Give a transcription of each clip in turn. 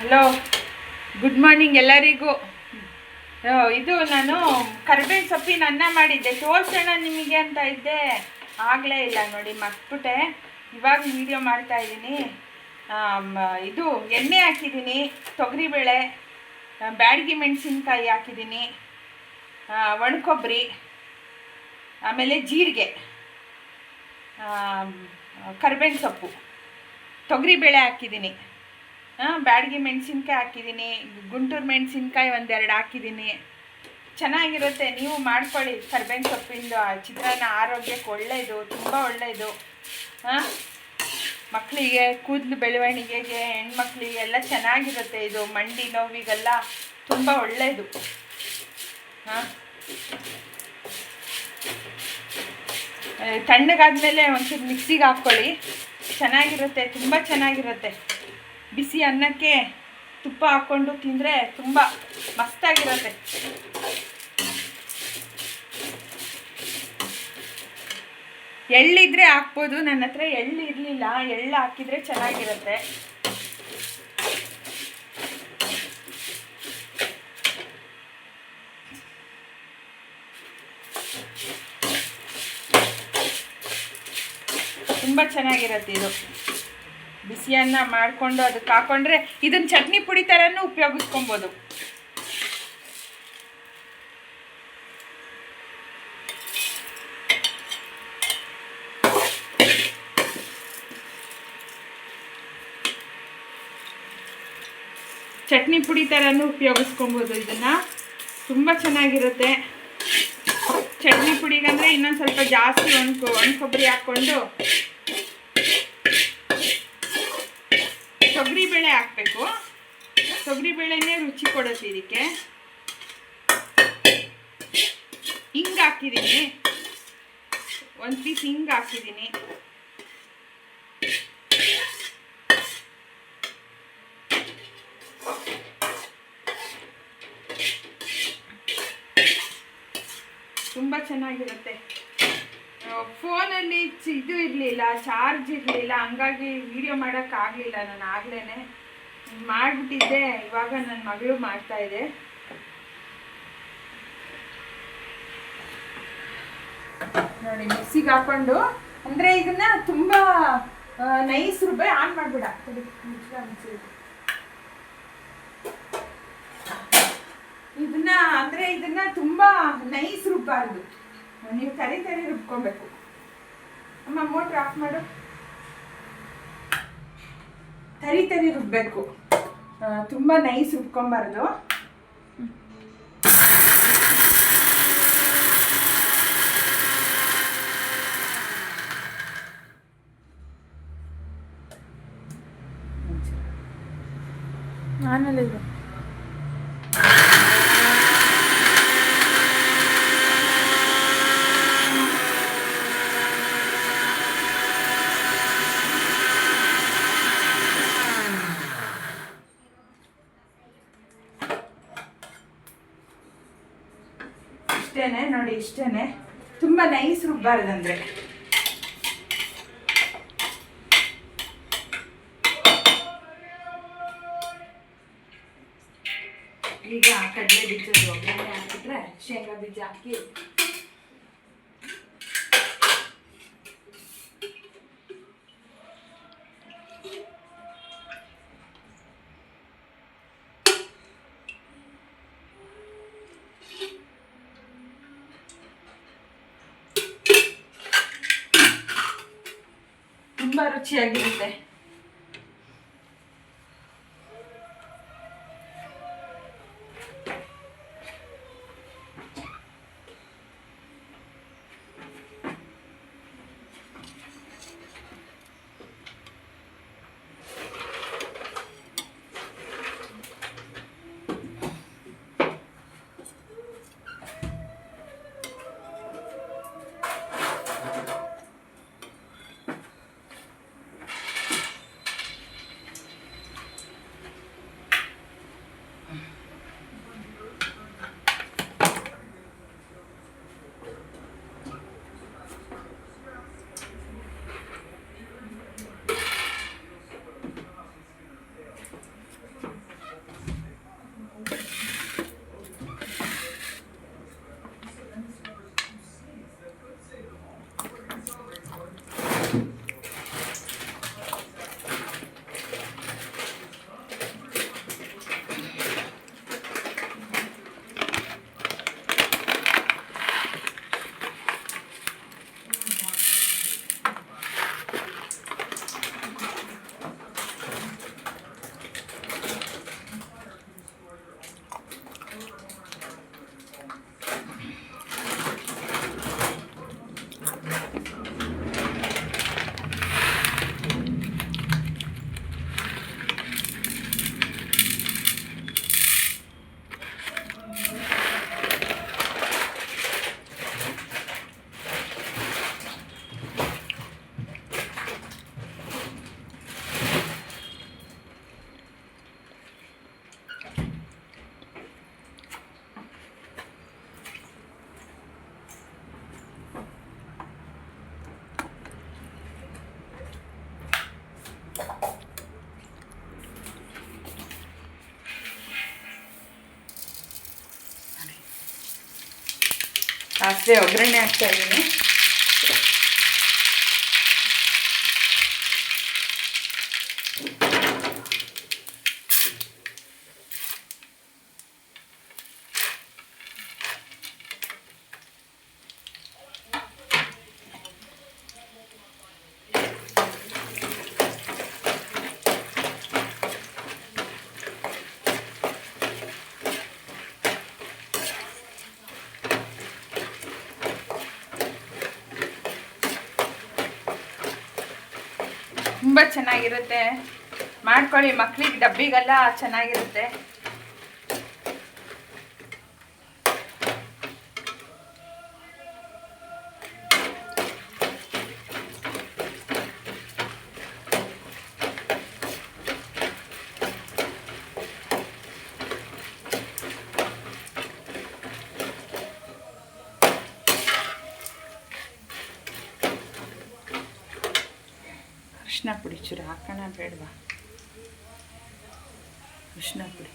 Hello, good morning ಎಲ್ಲರಿಗೂ. ಇದು ನಾನು ಕರಿಬೇವು ಸೊಪ್ಪಿನ ಅನ್ನ ಮಾಡಿದ್ದೆ, ತೋರಿಸೋಣ ನಿಮಗೆ ಅಂತ ಇದ್ದೆ, ಆಗಲೇ ಇಲ್ಲ ನೋಡಿ, ಮರ್ತ್ಬಿಟ್ಟೆ. ಇವಾಗ ವಿಡಿಯೋ ಮಾಡ್ತಾ ಇದ್ದೀನಿ. ಇದು ಎಣ್ಣೆ ಹಾಕಿದ್ದೀನಿ, ತೊಗರಿಬೇಳೆ, ಬ್ಯಾಡಗಿ ಮೆಣಸಿನ್ಕಾಯಿ ಹಾಕಿದ್ದೀನಿ, ಒಣಕೊಬ್ಬರಿ, ಆಮೇಲೆ ಜೀರಿಗೆ, ಕರಿಬೇವಿನ ಸೊಪ್ಪು, ತೊಗರಿಬೇಳೆ ಹಾಕಿದ್ದೀನಿ, ಬ್ಯಾಡಗಿ ಮೆಣಸಿನ್ಕಾಯಿ ಹಾಕಿದ್ದೀನಿ, ಗುಂಟೂರು ಮೆಣಸಿನ್ಕಾಯಿ ಒಂದೆರಡು ಹಾಕಿದ್ದೀನಿ. ಚೆನ್ನಾಗಿರುತ್ತೆ, ನೀವು ಮಾಡ್ಕೊಳ್ಳಿ. ಕರಿಬೇವಿನ ಸೊಪ್ಪಿಂದ ಚಿತ್ರಾನ್ನ ಆರೋಗ್ಯಕ್ಕೆ ಒಳ್ಳೆಯದು, ತುಂಬ ಒಳ್ಳೆಯದು. ಮಕ್ಕಳಿಗೆ ಕೂದಲು ಬೆಳವಣಿಗೆಗೆ, ಹೆಣ್ಮಕ್ಳಿಗೆ ಎಲ್ಲ ಚೆನ್ನಾಗಿರುತ್ತೆ. ಇದು ಮಂಡಿ ನೋವಿಗೆಲ್ಲ ತುಂಬ ಒಳ್ಳೆಯದು. ತಣ್ಣಗಾದ್ಮೇಲೆ ಒಂಚೂರು ಮಿಕ್ಸಿಗೆ ಹಾಕ್ಕೊಳ್ಳಿ, ಚೆನ್ನಾಗಿರುತ್ತೆ, ತುಂಬ ಚೆನ್ನಾಗಿರುತ್ತೆ. ಬಿಸಿ ಅನ್ನಕ್ಕೆ ತುಪ್ಪ ಹಾಕ್ಕೊಂಡು ತಿಂದರೆ ತುಂಬ ಮಸ್ತಾಗಿರುತ್ತೆ. ಎಳ್ಳಿದ್ರೆ ಹಾಕ್ಬೋದು, ನನ್ನ ಹತ್ರ ಎಳ್ಳು ಇರಲಿಲ್ಲ, ಎಳ್ಳು ಹಾಕಿದರೆ ಚೆನ್ನಾಗಿರುತ್ತೆ. ತುಂಬ ಚೆನ್ನಾಗಿರುತ್ತೆ ಇದು. ಬಿಸಿಯನ್ನ ಮಾಡಿಕೊಂಡು ಅದಕ್ಕೆ ಹಾಕ್ಕೊಂಡ್ರೆ ಇದನ್ನು ಚಟ್ನಿ ಪುಡಿ ಥರನೂ ಉಪಯೋಗಿಸ್ಕೊಬೋದು. ಚಟ್ನಿ ಪುಡಿ ಥರನೂ ಉಪಯೋಗಿಸ್ಕೊಬೋದು ಇದನ್ನು, ತುಂಬ ಚೆನ್ನಾಗಿರುತ್ತೆ. ಚಟ್ನಿ ಪುಡಿಗಂದರೆ ಇನ್ನೊಂದು ಸ್ವಲ್ಪ ಜಾಸ್ತಿ ಒಣಕೊಬ್ಬರಿ ಹಾಕ್ಕೊಂಡು ತೊಗರಿಬೇಳೆ ಹಾಕಬೇಕು. ತೊಗರಿಬೇಳೆನೇ ರುಚಿ ಕೊಡುತ್ತೆ ಇದಕ್ಕೆ. ಹಿಂಗೆ ಹಾಕಿದ್ದೀನಿ, ಒಂದು ಪೀಸ್ ಹಿಂಗೆ ಹಾಕಿದ್ದೀನಿ. ತುಂಬ ಚೆನ್ನಾಗಿರುತ್ತೆ. ಫೋನಲ್ಲಿ ಇದು ಇರಲಿಲ್ಲ, ಚಾರ್ಜ್ ಇರಲಿಲ್ಲ, ಹಂಗಾಗಿ ವಿಡಿಯೋ ಮಾಡೋಕ್ಕಾಗಲಿಲ್ಲ. ನಾನು ಆಗಲೇ ಮಾಡಿಬಿಟ್ಟಿದ್ದೆ. ಇವಾಗ ನನ್ನ ಮಗಳು ಮಾಡ್ತಾಯಿದೆ. ನೋಡಿ, ಮಿಕ್ಸಿಗೆ ಹಾಕ್ಕೊಂಡು, ಅಂದರೆ ಇದನ್ನ ತುಂಬ ನೈಸ್ ರುಬ್ಬೆ ಆನ್ ಮಾಡಿಬಿಡ. ಇದನ್ನ ತುಂಬ ನೈಸ್ ರುಬ್ಬಾರ್ದು, ನೀವು ತರಿ ರುಬ್ಕೊಬೇಕು. ಅಮ್ಮ ಮೋಟ್ರ್ ಆಫ್ ಮಾಡು. ತರಿ ರುಬ್ಬೇಕು, ತುಂಬ ನೈಸ್ ರುಬ್ಕೊಂಬಾರ್ದು. ನಾನಲ್ಲ ಇಷ್ಟೇನೆ ನೋಡಿ, ಇಷ್ಟೇನೆ. ತುಂಬ ನೈಸ್ ರುಬ್ಬಾರ್ದಂದ್ರೆ. ಈಗ ಕಡಲೆ ಬೀಜದ ಒಗ್ಗರಣೆ ಹಾಕಿಟ್ರೆ, ಶೇಂಗಾ ಬೀಜ ಹಾಕಿ ತುಂಬ ರುಚಿಯಾಗಿರುತ್ತೆ. ಸಾಸಿವೆ ಒಗ್ಗರಣೆ ಹಾಕ್ತಾ ಇದ್ದೀನಿ. ತುಂಬ ಚೆನ್ನಾಗಿರುತ್ತೆ, ಮಾಡ್ಕೊಳ್ಳಿ ಮಕ್ಳಿಗೆ ಡಬ್ಬಿಗೆಲ್ಲ ಚೆನ್ನಾಗಿರುತ್ತೆ. ಅರಿಶಿನ ಪುಡಿ ಚೂರು ಹಾಕೋಣ ಬೇಡವಾ? ಅರಿಶಿನ ಪುಡಿ,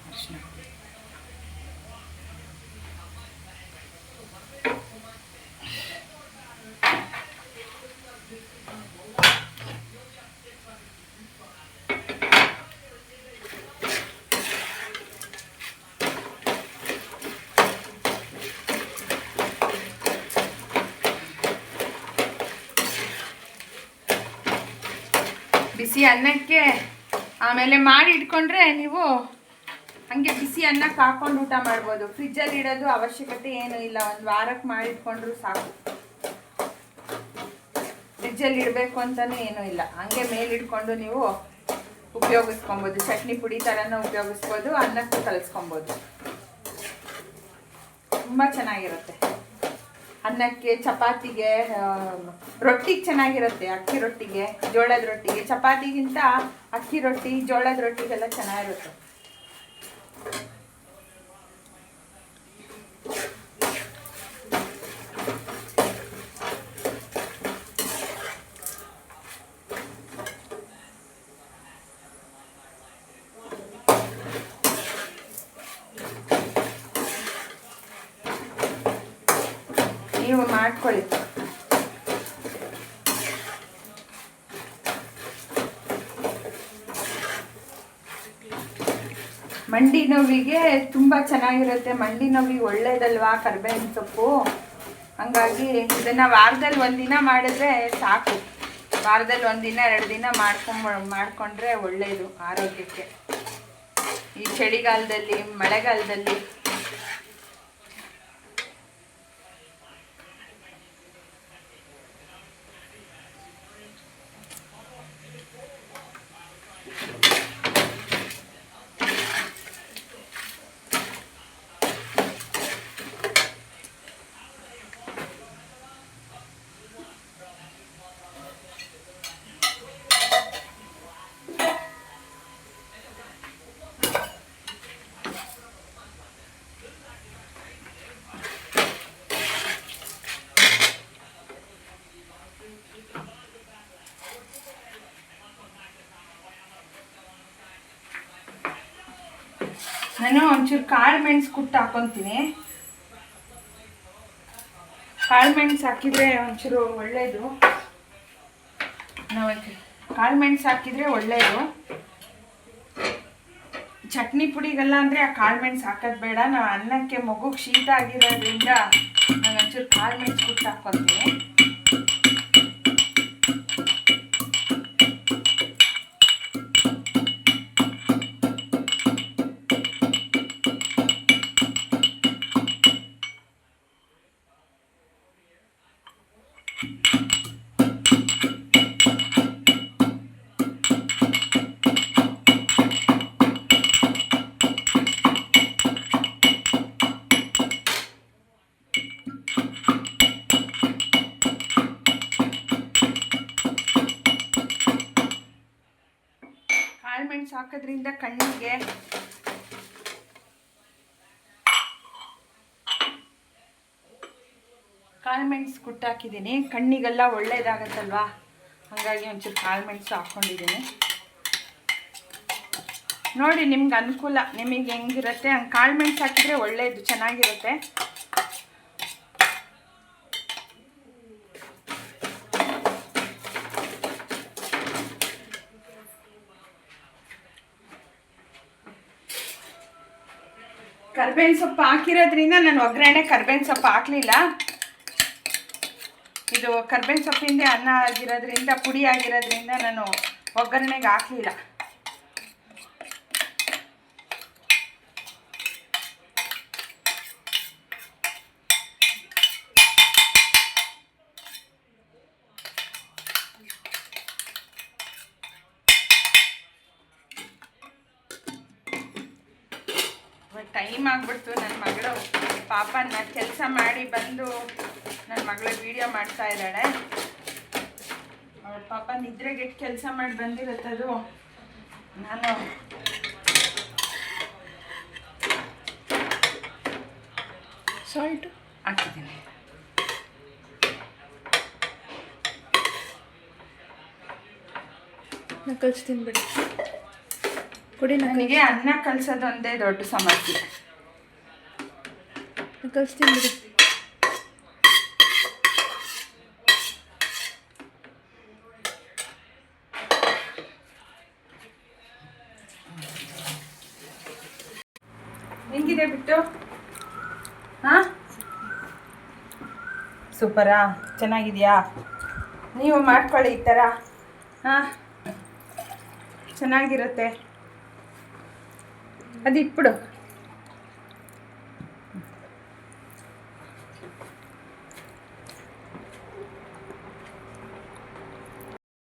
ಅರಿಶಿನ ಪುಡಿ, ಬಿಸಿ ಅನ್ನಕ್ಕೆ ಆಮೇಲೆ ಮಾಡಿ ಇಟ್ಕೊಂಡ್ರೆ ನೀವು ಹಂಗೆ ಬಿಸಿ ಅನ್ನಕ್ಕೆ ಹಾಕೊಂಡು ಊಟ ಮಾಡ್ಬೋದು. ಫ್ರಿಜ್ಜಲ್ಲಿ ಇಡೋದು ಅವಶ್ಯಕತೆ ಏನೂ ಇಲ್ಲ, ಒಂದು ವಾರಕ್ಕೆ ಮಾಡಿಟ್ಕೊಂಡ್ರು ಸಾಕು. ಫ್ರಿಜ್ಜಲ್ಲಿ ಇಡಬೇಕು ಅಂತಲೂ ಏನೂ ಇಲ್ಲ, ಹಂಗೆ ಮೇಲಿಟ್ಕೊಂಡು ನೀವು ಉಪಯೋಗಿಸ್ಕೊಬೋದು. ಚಟ್ನಿ ಪುಡಿ ಥರನೂ ಉಪಯೋಗಿಸ್ಬೋದು, ಅನ್ನಕ್ಕೂ ಕಲಿಸ್ಕೊಬೋದು. ತುಂಬ ಚೆನ್ನಾಗಿರುತ್ತೆ. ಅನ್ನಕ್ಕೆ, ಚಪಾತಿಗೆ, ರೊಟ್ಟಿಗೆ ಚೆನ್ನಾಗಿರುತ್ತೆ. ಅಕ್ಕಿ ರೊಟ್ಟಿಗೆ, ಜೋಳದ ರೊಟ್ಟಿಗೆ, ಚಪಾತಿಗಿಂತ ಅಕ್ಕಿ ರೊಟ್ಟಿ, ಜೋಳದ ರೊಟ್ಟಿಗೆಲ್ಲ ಚೆನ್ನಾಗಿರುತ್ತೆ. ನೀವು ಮಾಡ್ಕೊಳ್ಳಿ. ಮಂಡಿ ನೋವಿಗೆ ತುಂಬ ಚೆನ್ನಾಗಿರುತ್ತೆ. ಮಂಡಿ ನೋವಿಗೆ ಒಳ್ಳೇದಲ್ವಾ ಕರಿಬೇವಿನ ಸೊಪ್ಪು. ಹಂಗಾಗಿ ಇದನ್ನು ವಾರದಲ್ಲಿ ಒಂದಿನ ಮಾಡಿದ್ರೆ ಸಾಕು. ವಾರದಲ್ಲಿ ಒಂದಿನ 2 ದಿನ ಮಾಡ್ಕೊಂಡ್ರೆ ಒಳ್ಳೆಯದು ಆರೋಗ್ಯಕ್ಕೆ. ಈ ಚಳಿಗಾಲದಲ್ಲಿ, ಮಳೆಗಾಲದಲ್ಲಿ ನಾನು ಒಂಚೂರು ಕಾಳು ಮೆಣಸು ಕುಟ್ಟು ಹಾಕೊತೀನಿ. ಕಾಳು ಮೆಣಸು ಹಾಕಿದರೆ ಒಂಚೂರು ಒಳ್ಳೆಯದು. ಕಾಳು ಮೆಣಸು ಹಾಕಿದರೆ ಒಳ್ಳೆಯದು. ಚಟ್ನಿ ಪುಡಿಗೆಲ್ಲ ಅಂದರೆ ಆ ಕಾಳು ಮೆಣಸು ಹಾಕೋದು ಬೇಡ. ನಾವು ಅನ್ನಕ್ಕೆ ಮಗುಗೆ ಶೀತ ಆಗಿರೋದ್ರಿಂದ ನಾನು ಒಂಚೂರು ಕಾಳು ಮೆಣಸು ಕುಟ್ಟು ಹಾಕ್ಕೊತೀನಿ. ಕಾಳುಮೆಣಸು ಹಾಕೋದ್ರಿಂದ ಕಣ್ಣಿಗೆ ಕಾಳುಮೆಣಸು ಕುಟ್ಟಾಕಿದ್ದೀನಿ. ಕಣ್ಣಿಗೆಲ್ಲ ಒಳ್ಳೇದಾಗತ್ತಲ್ವಾ, ಹಾಗಾಗಿ ಒಂಚೂರು ಕಾಳುಮೆಣಸು ಹಾಕ್ಕೊಂಡಿದ್ದೀನಿ. ನೋಡಿ ನಿಮ್ಗೆ ಅನುಕೂಲ, ನಿಮಗೆ ಹೆಂಗಿರುತ್ತೆ ಹಂಗೆ ಕಾಳು ಮೆಣಸು ಹಾಕಿದರೆ ಒಳ್ಳೆಯದು, ಚೆನ್ನಾಗಿರುತ್ತೆ. ಕರ್ಬೇವಿನ ಸೊಪ್ಪು ಹಾಕಿರೋದ್ರಿಂದ ನಾನು ಒಗ್ಗರಣೆ ಕರ್ಬೇವಿನ ಸೊಪ್ಪು ಹಾಕಲಿಲ್ಲ. ಇದು ಕರ್ಬೇವಿನ ಸೊಪ್ಪಿಂದ ಅನ್ನ ಆಗಿರೋದ್ರಿಂದ, ಪುಡಿ ಆಗಿರೋದ್ರಿಂದ ನಾನು ಒಗ್ಗರಣೆಗೆ ಹಾಕಲಿಲ್ಲ. ಟೈಮ್ ಆಗಿಬಿಡ್ತು. ನನ್ನ ಮಗಳು ಪಾಪ ನಾನು ಕೆಲಸ ಮಾಡಿ ಬಂದು ನನ್ನ ಮಗಳು ವಿಡಿಯೋ ಮಾಡ್ತಾ ಇದ್ದಾಳೆ. ಅವಳು ಪಾಪ ನಿದ್ರೆಗೆಟ್ಟು ಕೆಲಸ ಮಾಡಿ ಬಂದಿರುತ್ತದು. ನಾನು ಸಾಲ್ಟ್ ಹಾಕಿದ್ದೀನಿ. ನಾನು ಕಲಿಸ್ತೀನಿ ಬಿಡಿ ಕೊಡಿ. ನನಗೆ ಅನ್ನ ಕಲಿಸೋದು ಒಂದೇ ದೊಡ್ಡ ಸಮಸ್ಯೆ. ಕಲಿಸ್ತೀನಿ ಬಿಡಿ. ಹೆಂಗಿದೆ ಬಿಟ್ಟು? ಹಾಂ, ಸೂಪರಾ? ಚೆನ್ನಾಗಿದೆಯಾ? ನೀವು ಮಾಡ್ಕೊಳ್ಳಿ ಈ ಥರ. ಹಾಂ, ಚೆನ್ನಾಗಿರುತ್ತೆ. ಅದು ಇಟ್ಬಿಡು.